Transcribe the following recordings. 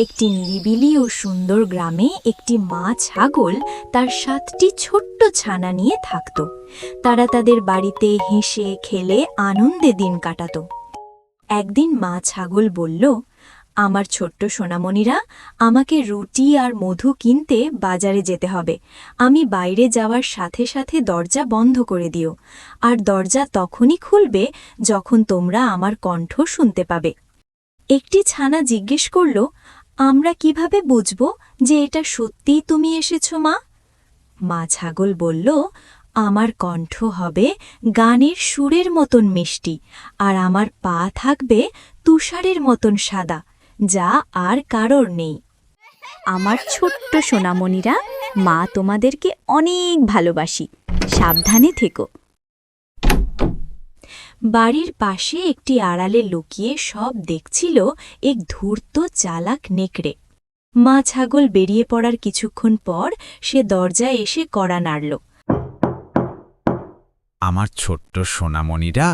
একটি নিরিবিলি ও সুন্দর গ্রামে একটি মা ছাগল তার 7টি ছোট্ট ছানা নিয়ে থাকত। তারা তাদের বাড়িতে হেসে খেলে আনন্দে দিন কাটাত। একদিন মা ছাগল বলল, আমার ছোট্ট সোনামণিরা, আমাকে রুটি আর মধু কিনতে বাজারে যেতে হবে। আমি বাইরে যাওয়ার সাথে সাথে দরজা বন্ধ করে দিও, আর দরজা তখনই খুলবে যখন তোমরা আমার কণ্ঠ শুনতে পাবে। একটি ছানা জিজ্ঞেস করল, আমরা কিভাবে বুঝব যে এটা সত্যিই তুমি এসেছো মা? মা ছাগল বলল, আমার কণ্ঠ হবে গানের সুরের মতন মিষ্টি, আর আমার পা থাকবে তুষারের মতন সাদা, যা আর কারোর নেই। আমার ছোট্ট সোনামণিরা, মা তোমাদেরকে অনেক ভালোবাসি। সাবধানে থেকো। বাড়ির পাশে একটি আড়ালে লুকিয়ে সব দেখছিল এক ধূর্ত চালাক নেকড়ে। মা ছাগল বেরিয়ে পড়ার কিছুক্ষণ পর সে দরজায় এসে কড়া নাড়ল। আমার ছোট্ট সোনামণিরা,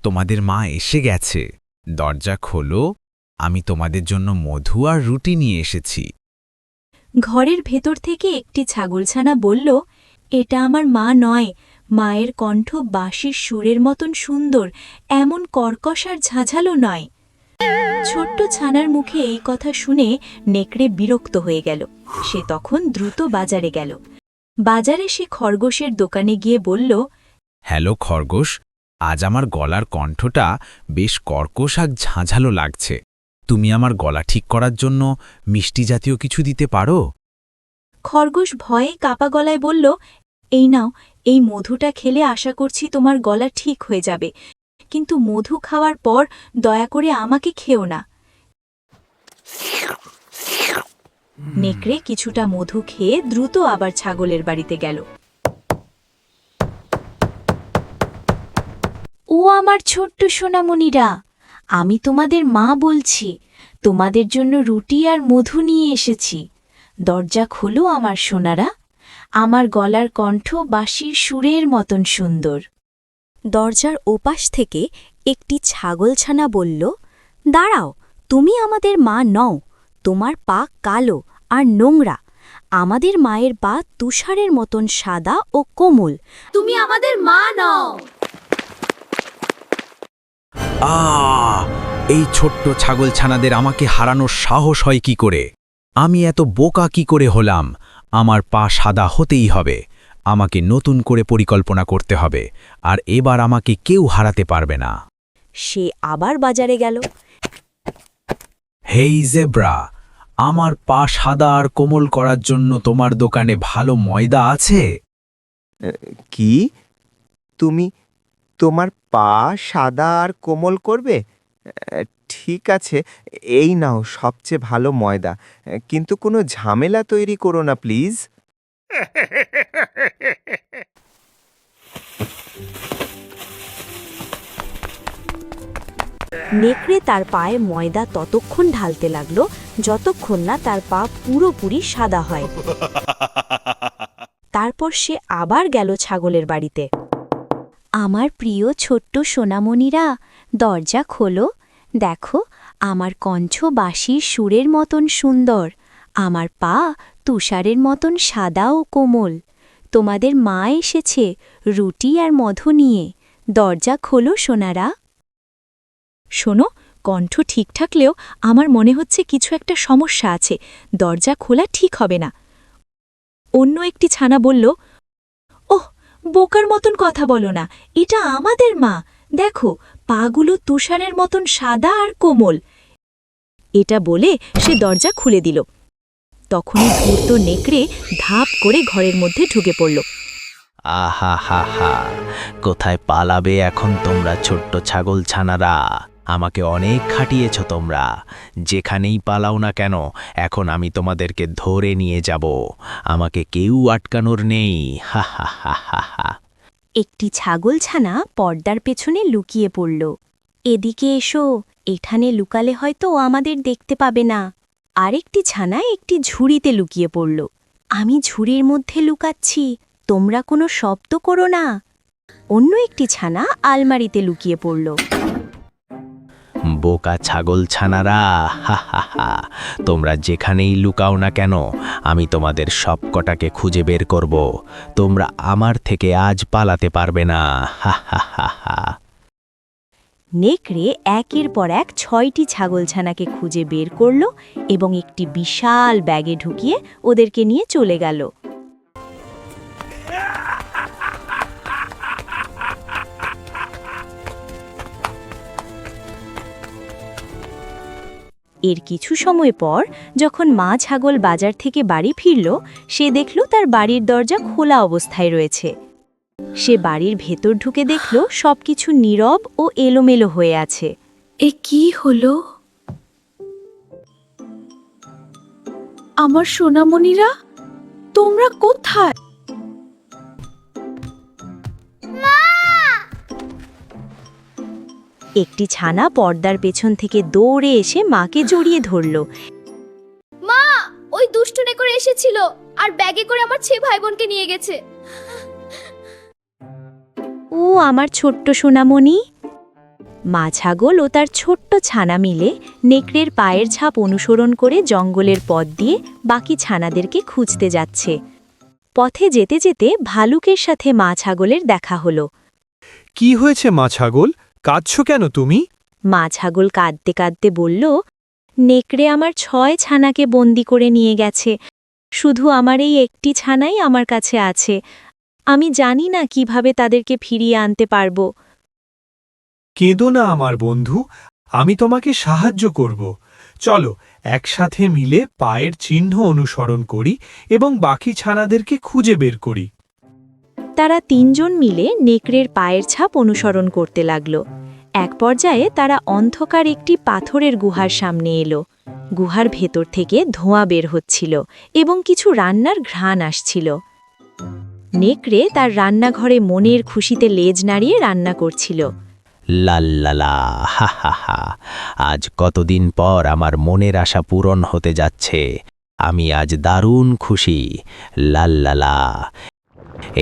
তোমাদের মা এসে গেছে। দরজা খোলো, আমি তোমাদের জন্য মধু আর রুটি নিয়ে এসেছি। ঘরের ভেতর থেকে একটি ছাগলছানা বলল, এটা আমার মা নয়। মায়ের কণ্ঠ বাঁশির সুরের মতন সুন্দর, এমন কর্কশ আর ঝাঁঝালো নয়। ছোট্ট ছানার মুখে এই কথা শুনে নেকড়ে বিরক্ত হয়ে গেল। সে তখন দ্রুত বাজারে গেল। বাজারে সে খরগোশের দোকানে গিয়ে বলল, হ্যালো খরগোশ, আজ আমার গলার কণ্ঠটা বেশ কর্কশ আর ঝাঁঝালো লাগছে। তুমি আমার গলা ঠিক করার জন্য মিষ্টি জাতীয় কিছু দিতে পারো? খরগোশ ভয়ে কাপা গলায় বলল, এই নাও, এই মধুটা খেলে আশা করছি তোমার গলা ঠিক হয়ে যাবে, কিন্তু মধু খাওয়ার পর দয়া করে আমাকে খেও না। নেকড়ে কিছুটা মধু খেয়ে দ্রুত আবার ছাগলের বাড়িতে গেল। ও আমার ছোট্ট সোনামণিরা, আমি তোমাদের মা বলছি। তোমাদের জন্য রুটি আর মধু নিয়ে এসেছি। দরজা খোলো আমার সোনারা, আমার গলার কণ্ঠ বাঁশির সুরের মতন সুন্দর। দরজার ওপাশ থেকে একটি ছাগলছানা বলল, দাঁড়াও, তুমি আমাদের মা নও। তোমার পা কালো আর নোংরা। আমাদের মায়ের পা তুষারের মতন সাদা ও কোমল। তুমি আমাদের মা নও। এই ছোট্ট ছাগলছানাদের আমাকে হারানোর সাহস হয় কি করে? আমি এত বোকা কি করে হলাম? আমার পা সাদা হতেই হবে। আমাকে নতুন করে পরিকল্পনা করতে হবে, আর এবার আমাকে কেউ হারাতে পারবে না। সে আবার বাজারে গেল। হেই জেব্রা, আমার পা সাদা আর কোমল করার জন্য তোমার দোকানে ভালো ময়দা আছে? কি? তুমি তোমার পা সাদা আর কোমল করবে? ঠিক আছে, এই নাও সবচেয়ে ভালো ময়দা, কিন্তু কোনো ঝামেলা তৈরি করো না প্লিজ। নেকড়ে তার পায়ে ময়দা ততক্ষণ ঢালতে লাগল যতক্ষণ না তার পা পুরোপুরি সাদা হয়। তারপর সে আবার গেল ছাগলের বাড়িতে। আমার প্রিয় ছোট্ট সোনামণিরা, দরজা খোলো। দেখো, আমার কণ্ঠ বাঁশির সুরের মতন সুন্দর। আমার পা তুষারের মতন সাদা ও কোমল। তোমাদের মা এসেছে রুটি আর মধু নিয়ে। দরজা খোলো সোনারা। শোনো, কণ্ঠ ঠিক থাকলেও আমার মনে হচ্ছে কিছু একটা সমস্যা আছে। দরজা খোলা ঠিক হবে না। অন্য একটি ছানা বলল, ওহ, বোকার মতন কথা বলো না, এটা আমাদের মা। দেখো, পাগুলো তুষারের মতন সাদা আর কোমল। এটা বলে সে দরজা খুলে দিল। তখনই ধূর্ত নেকড়ে ধাপ করে ঘরের মধ্যে ঢুকে পড়ল। আহা হা হা, কোথায় পালাবে এখন তোমরা ছোট্ট ছাগল ছানারা? আমাকে অনেক খাটিয়েছ তোমরা। যেখানেই পালাও না কেন, এখন আমি তোমাদেরকে ধরে নিয়ে যাব। আমাকে কেউ আটকানোর নেই। হা হা হা হা হা। একটি ছাগলছানা পর্দার পেছনে লুকিয়ে পড়ল। এদিকে এসো, এখানে লুকালে হয়তো ও আমাদের দেখতে পাবে না। আরেকটি ছানা একটি ঝুড়িতে লুকিয়ে পড়ল। আমি ঝুড়ির মধ্যে লুকাচ্ছি, তোমরা কোনো শব্দ করো না। অন্য একটি ছানা আলমারিতে লুকিয়ে পড়ল। বোকা ছাগল ছানারা, হা হা হা, তোমরা যেখানেই লুকাও না কেন আমি তোমাদের সব কটাকে খুঁজে বের করব। তোমরা আমার থেকে আজ পালাতে পারবে না, হা হা হা হা। নেকড়ে একের পর এক 6টি ছাগলছানাকে খুঁজে বের করল এবং একটি বিশাল ব্যাগে ঢুকিয়ে ওদেরকে নিয়ে চলে গেল। এর কিছু সময় পর যখন মা ছাগল বাজার থেকে বাড়ি ফিরল, সে দেখল তার বাড়ির দরজা খোলা অবস্থায় রয়েছে। সে বাড়ির ভেতর ঢুকে দেখল সবকিছু নীরব ও এলোমেলো হয়ে আছে। এ কি হলো? আমার সোনামণিরা, তোমরা কোথায়? একটি ছানা পর্দার পেছন থেকে দৌড়ে এসে মাকে জড়িয়ে ধরল। মা, ওই দুষ্টু নেকড়ে এসেছিল আর ব্যাগে করে আমার 6 ভাই বোনকে নিয়ে গেছে। ও আমার ছোট্ট সোনামণি। মা ছাগল ও তার ছোট্ট ছানা মিলে নেকড়ের পায়ের ছাপ অনুসরণ করে জঙ্গলের পথ দিয়ে বাকি ছানাদেরকে খুঁজতে যাচ্ছে। পথে যেতে যেতে ভালুকের সাথে মা ছাগলের দেখা হলো। কি হয়েছে মা ছাগল, কাঁদছো কেন তুমি? মা ছাগল কাঁদতে কাঁদতে বলল, নেকড়ে আমার 6 ছানাকে বন্দি করে নিয়ে গেছে। শুধু আমার এই একটি ছানাই আমার কাছে আছে। আমি জানি না কিভাবে তাদেরকে ফিরিয়ে আনতে পারবো। কেঁদো না আমার বন্ধু, আমি তোমাকে সাহায্য করব। চলো একসাথে মিলে পায়ের চিহ্ন অনুসরণ করি এবং বাকি ছানাদেরকে খুঁজে বের করি। তারা 3 জন মিলে নেকড়ের পায়ের ছাপ অনুসরণ করতে লাগল। এক পর্যায়ে তারা অন্ধকার একটি পাথরের গুহার সামনে এলো। গুহার ভেতর থেকে ধোঁয়া বের হচ্ছিল এবং কিছু রান্নার ঘ্রাণ আসছিল। নেকড়ে তার রান্নাঘরে মনের খুশিতে লেজ নাড়িয়ে রান্না করছিল। লাল্লালা, হা হা হা, আজ কতদিন পর আমার মনের আশা পূরণ হতে যাচ্ছে। আমি আজ দারুণ খুশি। লাল্লালা,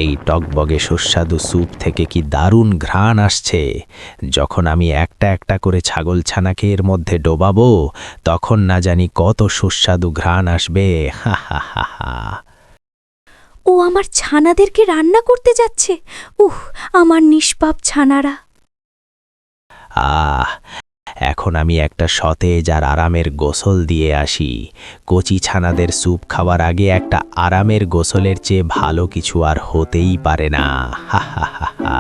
এই টকবগে সুস্বাদু স্যুপ থেকে কি দারুণ ঘ্রাণ আসছে। যখন আমি একটা একটা করে ছাগলছানাকে এর মধ্যে ডোবাবো, তখন না জানি কত সুস্বাদু ঘ্রাণ আসবে, হা হা হা হা। ও আমার ছানাদেরকে রান্না করতে যাচ্ছে। আমার নিষ্পাপ ছানারা। এখন আমি একটা সতেজ আর আরামের গোসল দিয়ে আসি। কচি ছানাদের স্যুপ খাওয়ার আগে একটা আরামের গোসলের চেয়ে ভালো কিছু আর হতেই পারে না, হা হা হা হা।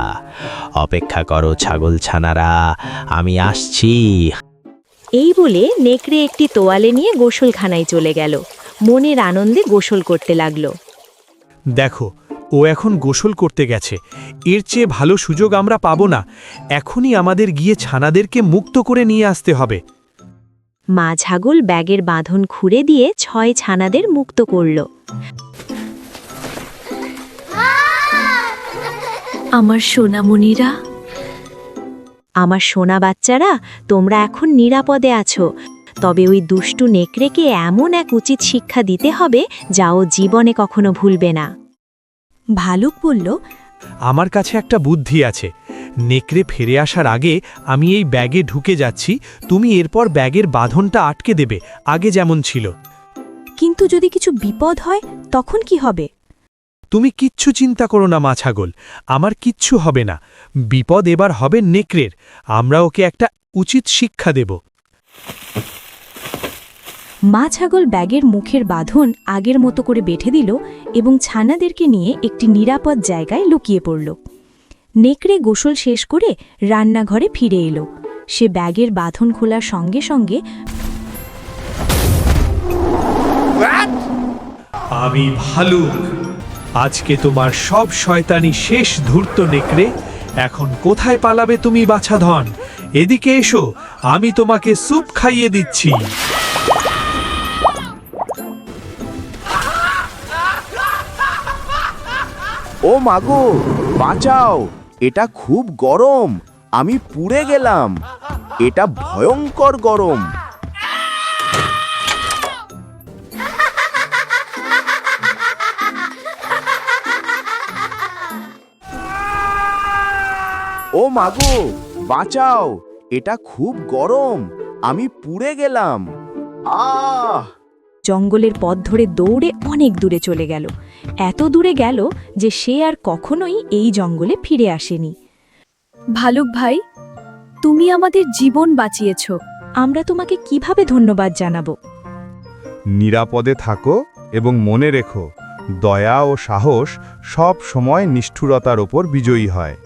অপেক্ষা করো ছাগল ছানারা, আমি আসছি। এই বলে নেকড়ে একটি তোয়ালে নিয়ে গোসলখানায় চলে গেল। মনের আনন্দে গোসল করতে লাগল। দেখো, ও এখন গোসল করতে গেছে। এর চেয়ে ভালো সুযোগ আমরা পাবো না। এখনই আমাদের গিয়ে ছানাদেরকে মুক্ত করে নিয়ে আসতে হবে। মা ছাগল ব্যাগের বাঁধন খুঁড়ে দিয়ে 6 ছানাদের মুক্ত করল। আমার সোনামণিরা, আমার সোনা বাচ্চারা, তোমরা এখন নিরাপদে আছো। তবে ওই দুষ্টু নেকড়েকে এমন এক উচিত শিক্ষা দিতে হবে যা ও জীবনে কখনো ভুলবে না। ভালুক বলল, আমার কাছে একটা বুদ্ধি আছে। নেকড়ে ফিরে আসার আগে আমি এই ব্যাগে ঢুকে যাচ্ছি, তুমি এরপর ব্যাগের বাঁধনটা আটকে দেবে, আগে যেমন ছিল। কিন্তু যদি কিছু বিপদ হয় তখন কি হবে? তুমি কিচ্ছু চিন্তা করো না মা ছাগল, আমার কিচ্ছু হবে না। বিপদ এবার হবে নেকড়ের। আমরা ওকে একটা উচিত শিক্ষা দেব। মা ছাগল ব্যাগের মুখের বাঁধন আগের মতো করে বেঁধে দিল এবং ছানাদেরকে নিয়ে একটি নিরাপদ জায়গায় লুকিয়ে পড়ল। নেকড়ে গোসল শেষ করে রান্নাঘরে ফিরে এলো। সে ব্যাগের বাঁধন খোলার সঙ্গে সঙ্গে আমি ভালুক। আজকে তোমার সব শয়তানি শেষ, ধূর্ত নেকড়ে। এখন কোথায় পালাবে তুমি বাছাধন? এদিকে এসো, আমি তোমাকে স্যুপ খাইয়ে দিচ্ছি। ও মাগো, বাঁচাও, এটা খুব গরম, আমি পুড়ে গেলাম। এটা ভয়ঙ্কর গরম। ও মাগো, বাঁচাও, এটা খুব গরম, আমি পুড়ে গেলাম। আহ! জঙ্গলের পথ ধরে দৌড়ে অনেক দূরে চলে গেল, এত দূরে গেল যে সে আর কখনোই এই জঙ্গলে ফিরে আসেনি। ভালুক ভাই, তুমি আমাদের জীবন বাঁচিয়েছ। আমরা তোমাকে কিভাবে ধন্যবাদ জানাবো? নিরাপদে থাকো এবং মনে রেখো, দয়া ও সাহস সব সময় নিষ্ঠুরতার ওপর বিজয়ী হয়।